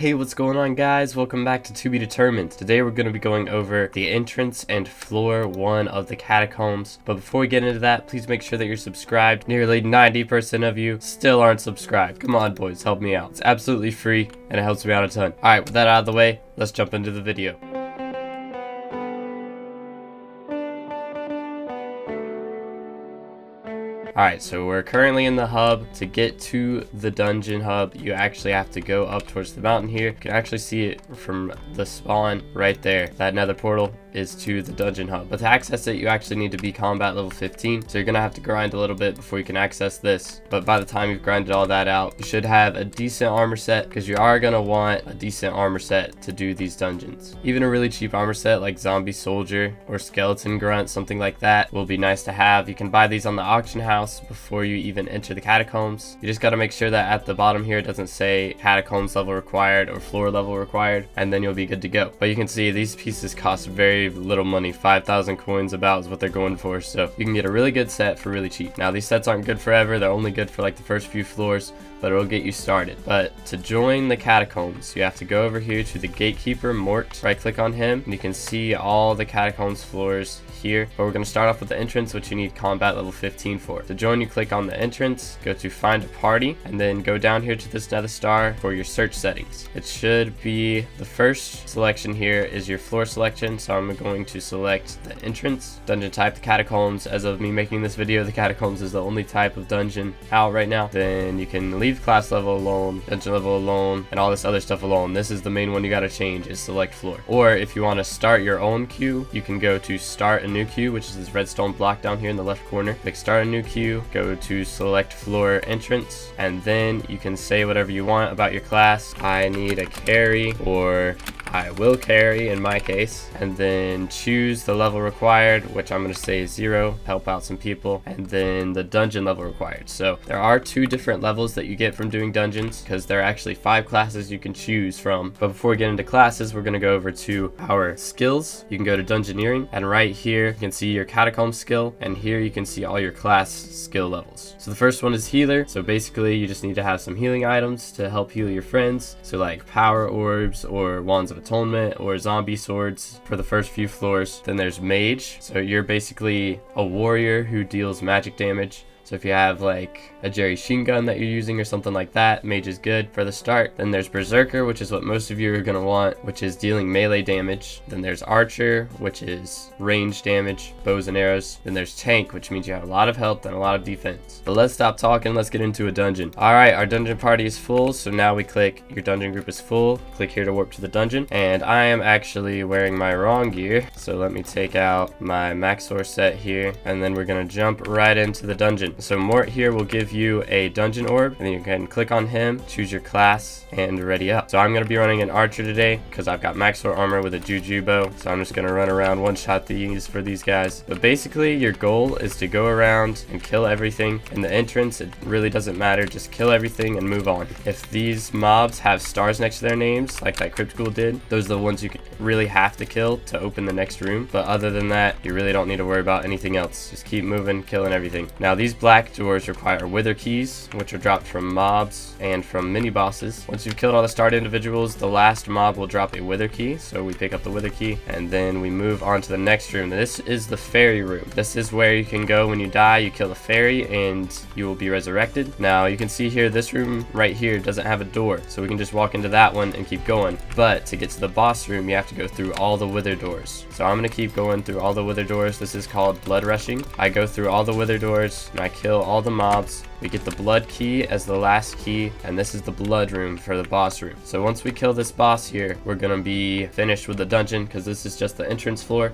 Hey, what's going on, guys? Welcome back to Be Determined. Today we're going to be going over the entrance and floor 1 of the Catacombs. But before we get into that, please make sure that you're subscribed. Nearly 90% of you still aren't subscribed. Come on, boys, help me out. It's absolutely free and it helps me out a ton. Alright, with that out of the way, let's jump into the video. Alright, so we're currently in the hub. To get to the dungeon hub, you actually have to go up towards the mountain here. You can actually see it from the spawn right there. That nether portal is to the dungeon hub. But to access it, you actually need to be combat level 15. So you're going to have to grind a little bit before you can access this. But by the time you've grinded all that out, you should have a decent armor set, because you are going to want a decent armor set to do these dungeons. Even a really cheap armor set like Zombie Soldier or Skeleton Grunt, something like that, will be nice to have. You can buy these on the auction house before you even enter the Catacombs. You just got to make sure that at the bottom here it doesn't say Catacombs level required or floor level required, and then you'll be good to go. But you can see these pieces cost very little money. 5,000 coins about is what they're going for, so you can get a really good set for really cheap. Now these sets aren't good forever, they're only good for like the first few floors, but it'll get you started. But to join the Catacombs, you have to go over here to the gatekeeper Mort, right click on him, and you can see all the Catacombs floors here. But we're going to start off with the entrance, which you need combat level 15 for. To join, you click on the entrance, go to find a party, and then go down here to this nether star for your search settings. It should be the first selection here is your floor selection, so I'm going to select the entrance. Dungeon type, the Catacombs. As of me making this video, the Catacombs is the only type of dungeon out right now. Then you can leave class level alone, dungeon level alone, and all this other stuff alone. This is the main one you got to change, is select floor. Or if you want to start your own queue, you can go to start a new queue, which is this redstone block down here in the left corner. Click start a new queue, go to select floor entrance, and then you can say whatever you want about your class. I need a carry, or I will carry in my case, and then choose the level required, which I'm going to say 0, help out some people, and then the dungeon level required. So there are 2 different levels that you get from doing dungeons, because there are actually 5 classes you can choose from. But before we get into classes, we're going to go over to our skills. You can go to dungeoneering, and right here you can see your catacomb skill, and here you can see all your class skill levels. So the first one is healer. So basically you just need to have some healing items to help heal your friends, so like power orbs or wands of atonement or zombie swords for the first few floors. Then there's mage, so you're basically a warrior who deals magic damage. So if you have like a Jerry Sheen gun that you're using or something like that, mage is good for the start. Then there's berserker, which is what most of you are going to want, which is dealing melee damage. Then there's archer, which is range damage, bows and arrows. Then there's tank, which means you have a lot of health and a lot of defense. But let's stop talking, let's get into a dungeon. Alright, our dungeon party is full, so now we click your dungeon group is full. Click here to warp to the dungeon, and I am actually wearing my wrong gear, so let me take out my Maxor set here, and then we're going to jump right into the dungeon. So Mort here will give you a dungeon orb, and then you can click on him, choose your class, and ready up. So I'm going to be running an archer today because I've got Maxor armor with a juju bow, so I'm just going to run around one-shot these for these guys. But basically your goal is to go around and kill everything in the entrance. It really doesn't matter, just kill everything and move on. If these mobs have stars next to their names, like that crypt ghoul did, those are the ones you really have to kill to open the next room. But other than that, you really don't need to worry about anything else. Just keep moving, killing everything. Now these black doors require wither keys, which are dropped from mobs and from mini bosses. Once you've killed all the starred individuals, the last mob will drop a wither key, so we pick up the wither key and then we move on to the next room. This is the fairy room. This is where you can go when you die. You kill the fairy and you will be resurrected. Now you can see here, this room right here doesn't have a door, so we can just walk into that one and keep going. But to get to the boss room, you have to go through all the wither doors. So I'm going to keep going through all the wither doors. This is called blood rushing. I go through all the wither doors and I kill all the mobs. We get the blood key as the last key, and this is the blood room for the boss room. So once we kill this boss here, we're gonna be finished with the dungeon, because this is just the entrance floor.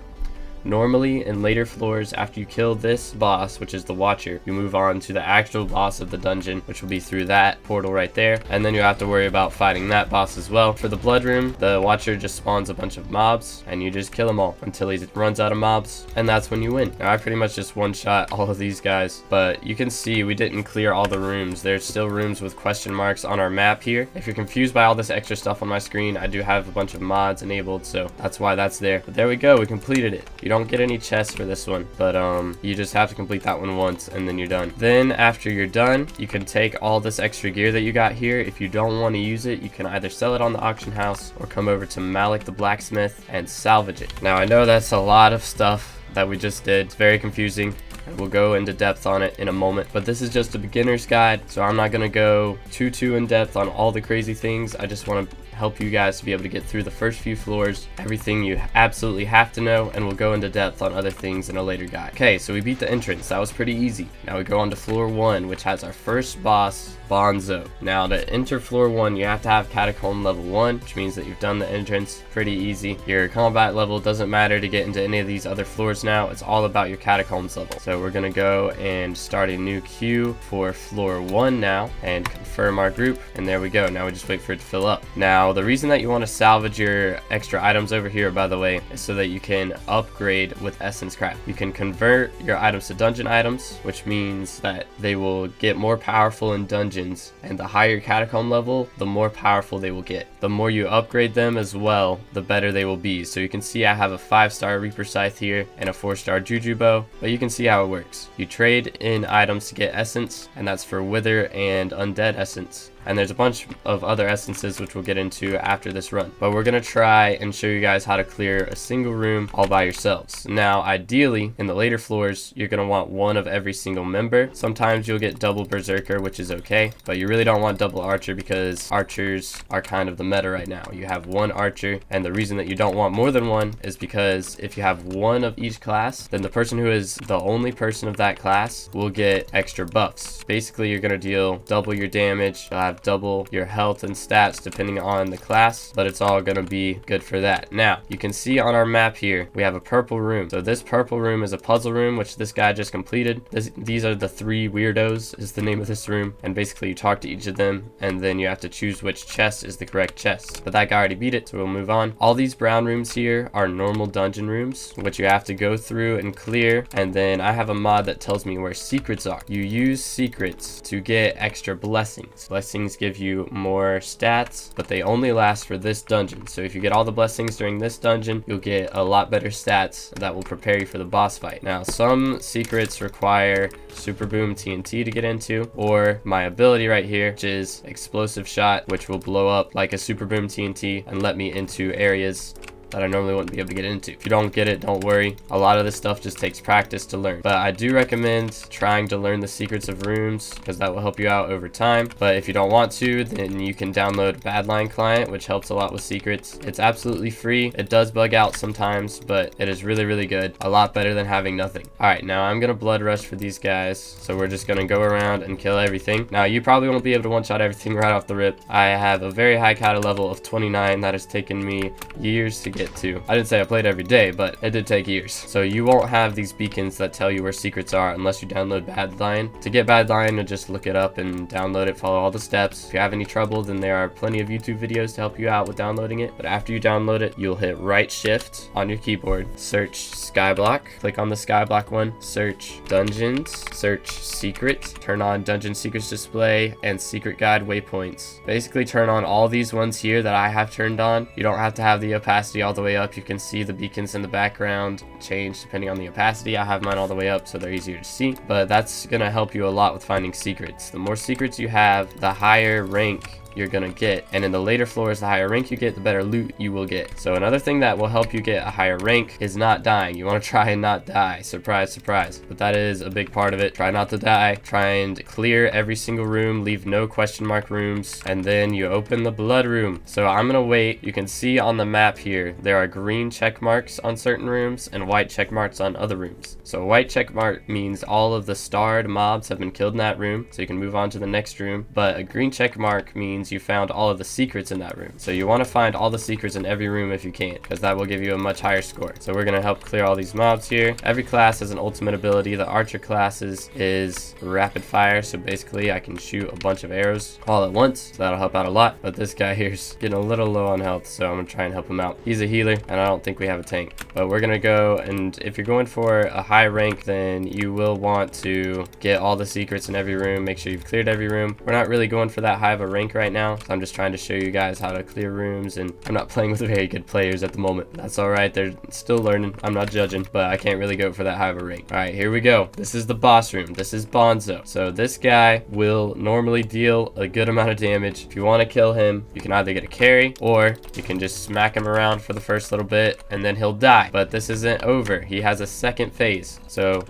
Normally, in later floors, after you kill this boss, which is the Watcher, you move on to the actual boss of the dungeon, which will be through that portal right there, and then you have to worry about fighting that boss as well. For the Blood Room, the Watcher just spawns a bunch of mobs, and you just kill them all until he runs out of mobs, and that's when you win. Now, I pretty much just one-shot all of these guys, but you can see we didn't clear all the rooms. There's still rooms with question marks on our map here. If you're confused by all this extra stuff on my screen, I do have a bunch of mods enabled, so that's why that's there. But there we go, we completed it. You You don't get any chests for this one, but you just have to complete that one once and then you're done. Then after you're done, you can take all this extra gear that you got here. If you don't want to use it, you can either sell it on the auction house or come over to Malik the blacksmith and salvage it. Now I know that's a lot of stuff that we just did. It's very confusing. We'll go into depth on it in a moment, but this is just a beginner's guide, so I'm not going to go too in depth on all the crazy things. I just want to help you guys to be able to get through the first few floors, everything you absolutely have to know, and we'll go into depth on other things in a later guide. Okay, so we beat the entrance. That was pretty easy. Now we go on to floor 1, which has our first boss, Bonzo. Now to enter floor 1, you have to have Catacomb level 1, which means that you've done the entrance. Pretty easy. Your combat level doesn't matter to get into any of these other floors now. It's all about your Catacombs level. So we're gonna go and start a new queue for floor 1 now and confirm our group, and there we go. Now we just wait for it to fill up. Now the reason that you want to salvage your extra items over here, by the way, is so that you can upgrade with essence craft. You can convert your items to dungeon items, which means that they will get more powerful in dungeons, and the higher catacomb level, the more powerful they will get. The more you upgrade them as well, the better they will be. So you can see I have a 5-star Reaper Scythe here and a 4-star Juju Bow, but you can see how it works. You trade in items to get essence, and that's for Wither and Undead essence. And there's a bunch of other essences which we'll get into after this run, but we're gonna try and show you guys how to clear a single room all by yourselves. Now ideally in the later floors you're gonna want one of every single member. Sometimes you'll get double berserker, which is okay, but you really don't want double archer because archers are kind of the meta right now. You have one archer, and the reason that you don't want more than one is because if you have one of each class, then the person who is the only person of that class will get extra buffs. Basically you're gonna deal double your damage, have double your health and stats depending on the class, but it's all gonna be good for that. Now you can see on our map here we have a purple room. So this purple room is a puzzle room, which this guy just completed. These are the 3 weirdos is the name of this room, and basically you talk to each of them and then you have to choose which chest is the correct chest, but that guy already beat it, so we'll move on. All these brown rooms here are normal dungeon rooms which you have to go through and clear, and then I have a mod that tells me where secrets are. You use secrets to get extra blessings. Blessings give you more stats, but they only last for this dungeon. So if you get all the blessings during this dungeon, you'll get a lot better stats that will prepare you for the boss fight. Now some secrets require Super Boom TNT to get into, or my ability right here, which is Explosive Shot, which will blow up like a Super Boom TNT and let me into areas that I normally wouldn't be able to get into. If you don't get it, don't worry. A lot of this stuff just takes practice to learn. But I do recommend trying to learn the secrets of rooms because that will help you out over time. But if you don't want to, then you can download Badline Client, which helps a lot with secrets. It's absolutely free. It does bug out sometimes, but it is really good. A lot better than having nothing. Alright, now I'm gonna blood rush for these guys. So we're just gonna go around and kill everything. Now you probably won't be able to one-shot everything right off the rip. I have a very high kata level of 29 that has taken me years to get to. I didn't say I played every day, but it did take years. So you won't have these beacons that tell you where secrets are unless you download Badline. To get Badline, just look it up and download it, follow all the steps. If you have any trouble, then there are plenty of YouTube videos to help you out with downloading it. But after you download it, you'll hit right shift on your keyboard, search Skyblock, click on the Skyblock one, search Dungeons, search Secret, turn on Dungeon Secrets Display and Secret Guide Waypoints. Basically turn on all these ones here that I have turned on. You don't have to have the opacity all the way up. You can see the beacons in the background change depending on the opacity. I have mine all the way up so they're easier to see, but that's gonna help you a lot with finding secrets. The more secrets you have, the higher rank you're gonna get, and in the later floors, the higher rank you get, the better loot you will get. So another thing that will help you get a higher rank is not dying. You want to try and not die. Surprise, surprise, but that is a big part of it. Try not to die. Try and clear every single room, leave no question mark rooms, and then you open the blood room. So I'm gonna wait. You can see on the map here there are green check marks on certain rooms and white check marks on other rooms. So a white check mark means all of the starred mobs have been killed in that room, so you can move on to the next room, but a green check mark means you found all of the secrets in that room. So you want to find all the secrets in every room if you can, because that will give you a much higher score. So we're going to help clear all these mobs here. Every class has an ultimate ability. The archer classes is rapid fire, so basically I can shoot a bunch of arrows all at once, so that'll help out a lot. But this guy here's getting a little low on health, so I'm going to try and help him out. He's a healer and I don't think we have a tank, but we're going to go, and if you're going for a high rank, then you will want to get all the secrets in every room. Make sure you've cleared every room. We're not really going for that high of a rank right right now. So I'm just trying to show you guys how to clear rooms, and I'm not playing with very good players at the moment. That's alright, they're still learning. I'm not judging, but I can't really go for that high of a rank. Alright, here we go. This is the boss room. This is Bonzo. So this guy will normally deal a good amount of damage. If you want to kill him, you can either get a carry, or you can just smack him around for the first little bit, and then he'll die. But this isn't over. He has a second phase. So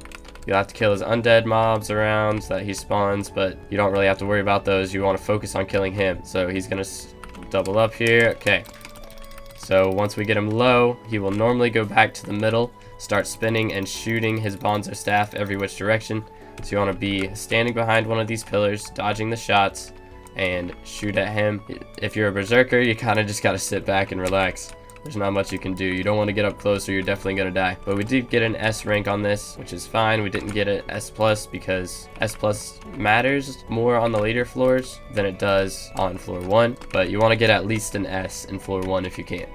you'll have to kill his undead mobs around that he spawns, but you don't really have to worry about those. You want to focus on killing him. So he's going to double up here. Okay. So once we get him low, he will normally go back to the middle, start spinning and shooting his Bonzo staff every which direction. So you want to be standing behind one of these pillars, dodging the shots, and shoot at him. If you're a berserker, you kind of just got to sit back and relax. There's not much you can do. You don't want to get up close or you're definitely going to die. But we did get an S rank on this, which is fine. We didn't get an S plus because S plus matters more on the later floors than it does on floor 1. But you want to get at least an S in floor 1 if you can.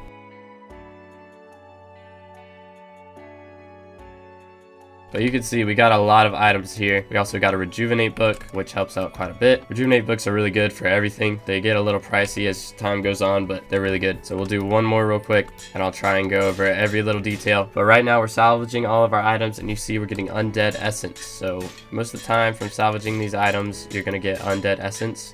But you can see we got a lot of items here. We also got a rejuvenate book, which helps out quite a bit. Rejuvenate books are really good for everything. They get a little pricey as time goes on, but they're really good. So we'll do one more real quick, and I'll try and go over every little detail. But right now we're salvaging all of our items, and you see we're getting undead essence. So most of the time from salvaging these items, you're gonna get undead essence.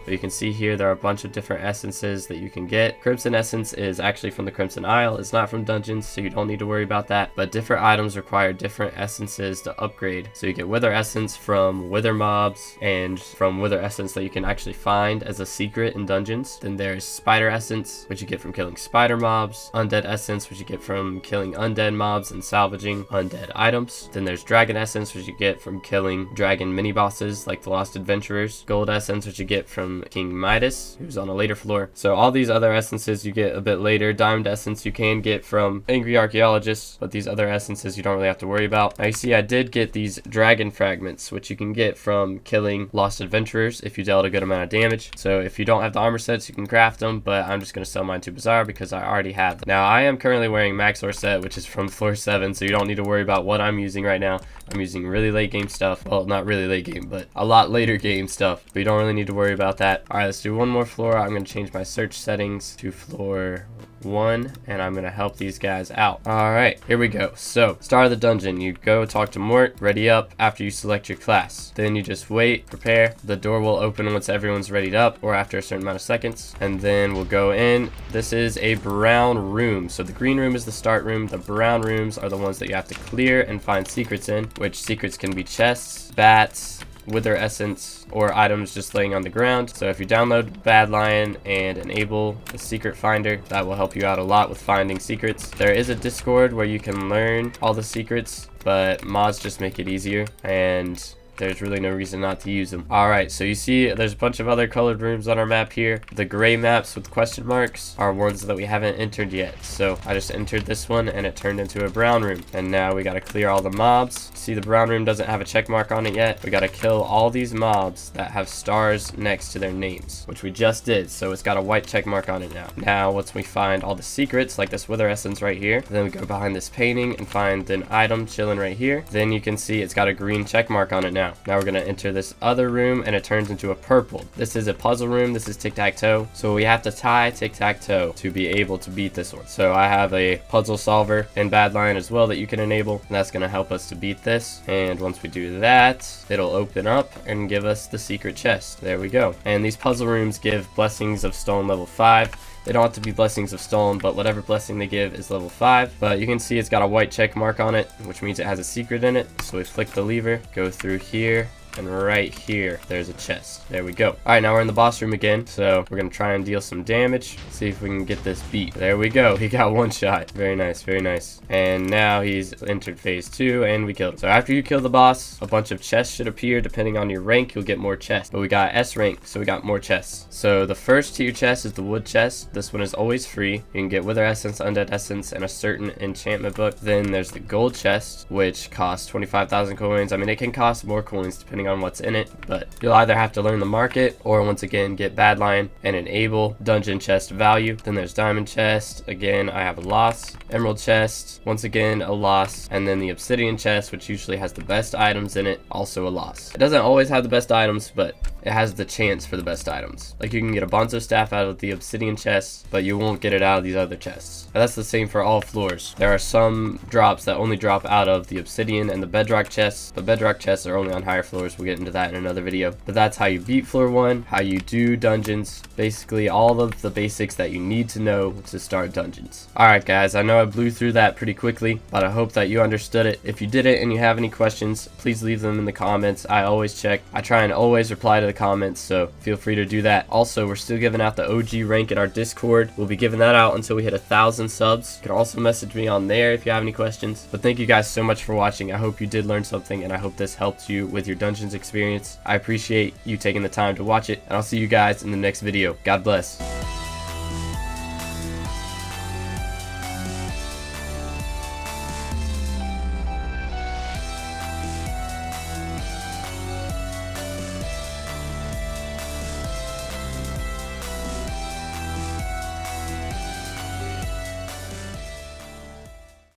But you can see here there are a bunch of different essences that you can get. Crimson essence is actually from the Crimson Isle. It's not from dungeons, so you don't need to worry about that. But different items require different essences to upgrade. So you get wither essence from wither mobs, and from wither essence that you can actually find as a secret in dungeons. Then there's spider essence, which you get from killing spider mobs. Undead essence, which you get from killing undead mobs and salvaging undead items. Then there's dragon essence, which you get from killing dragon mini bosses like the Lost Adventurers. Gold essence, which you get from King Midas, who's on a later floor. So all these other essences you get a bit later. Diamond essence you can get from Angry Archaeologists, but these other essences you don't really have to worry about. Now you see I did get these dragon fragments, which you can get from killing Lost Adventurers if you dealt a good amount of damage. So if you don't have the armor sets, you can craft them, but I'm just going to sell mine to Bazaar because I already have them. Now I am currently wearing Maxor set, which is from floor 7, so you don't need to worry about what I'm using right now. I'm using really late game stuff. Well, not really late game, but a lot later game stuff. But you don't really need to worry about that. Alright, let's do one more floor. I'm going to change my search settings to floor 1, and I'm going to help these guys out. Alright, here we go. So, start of the dungeon. You go talk to Mort, ready up after you select your class. Then you just wait, prepare. The door will open once everyone's readied up, or after a certain amount of seconds. And then we'll go in. This is a brown room. So the green room is the start room. The brown rooms are the ones that you have to clear and find secrets in, which secrets can be chests, bats, wither essence, or items just laying on the ground. So if you download Bad Lion and enable the secret finder, that will help you out a lot with finding secrets. There is a Discord where you can learn all the secrets, but mods just make it easier, and there's really no reason not to use them. Alright, so you see there's a bunch of other colored rooms on our map here. The gray maps with question marks are ones that we haven't entered yet. So I just entered this one and it turned into a brown room. And now we gotta clear all the mobs. See, the brown room doesn't have a check mark on it yet. We gotta kill all these mobs that have stars next to their names, which we just did. So it's got a white check mark on it now. Now, once we find all the secrets, like this wither essence right here, then we go behind this painting and find an item chilling right here. Then you can see it's got a green check mark on it now. Now we're going to enter this other room and it turns into a purple. This is a puzzle room. This is tic-tac-toe. So we have to tie tic-tac-toe to be able to beat this one. So I have a puzzle solver in Bad Lion as well that you can enable. And that's going to help us to beat this. And once we do that, it'll open up and give us the secret chest. There we go. And these puzzle rooms give blessings of stone level 5. They don't have to be blessings of stone, but whatever blessing they give is level 5. But you can see it's got a white check mark on it, which means it has a secret in it. So we flick the lever, go through here, and right here there's a chest. There we go. All right, now we're in the boss room again, so we're gonna try and deal some damage, see if we can get this beat. There we go. He got one shot. Very nice, very nice. And now he's entered phase 2 and we killed him. So after you kill the boss, a bunch of chests should appear. Depending on your rank, you'll get more chests, but we got S rank, so we got more chests. So the first tier chest is the wood chest. This one is always free. You can get wither essence, undead essence, and a certain enchantment book. Then there's the gold chest, which costs 25,000 coins. I mean, it can cost more coins depending depending on what's in it, but you'll either have to learn the market or once again get bad lion and enable dungeon chest value. Then there's diamond chest. Again, I have a loss. Emerald chest, once again a loss, and then the obsidian chest, which usually has the best items in it, also a loss. It doesn't always have the best items, but it has the chance for the best items. Like you can get a bonzo staff out of the obsidian chest, but you won't get it out of these other chests. And that's the same for all floors. There are some drops that only drop out of the obsidian and the bedrock chests. The bedrock chests are only on higher floors. We'll get into that in another video. But that's how you beat floor 1, how you do dungeons, basically all of the basics that you need to know to start dungeons. Alright guys, I know I blew through that pretty quickly, but I hope that you understood it. If you didn't and you have any questions, please leave them in the comments. I always check. I try and always reply to the comments, so feel free to do that. Also, we're still giving out the OG rank in our Discord. We'll be giving that out until we hit 1,000 subs. You can also message me on there if you have any questions. But thank you guys so much for watching. I hope you did learn something, and I hope this helped you with your dungeons experience. I appreciate you taking the time to watch it, and I'll see you guys in the next video. God bless.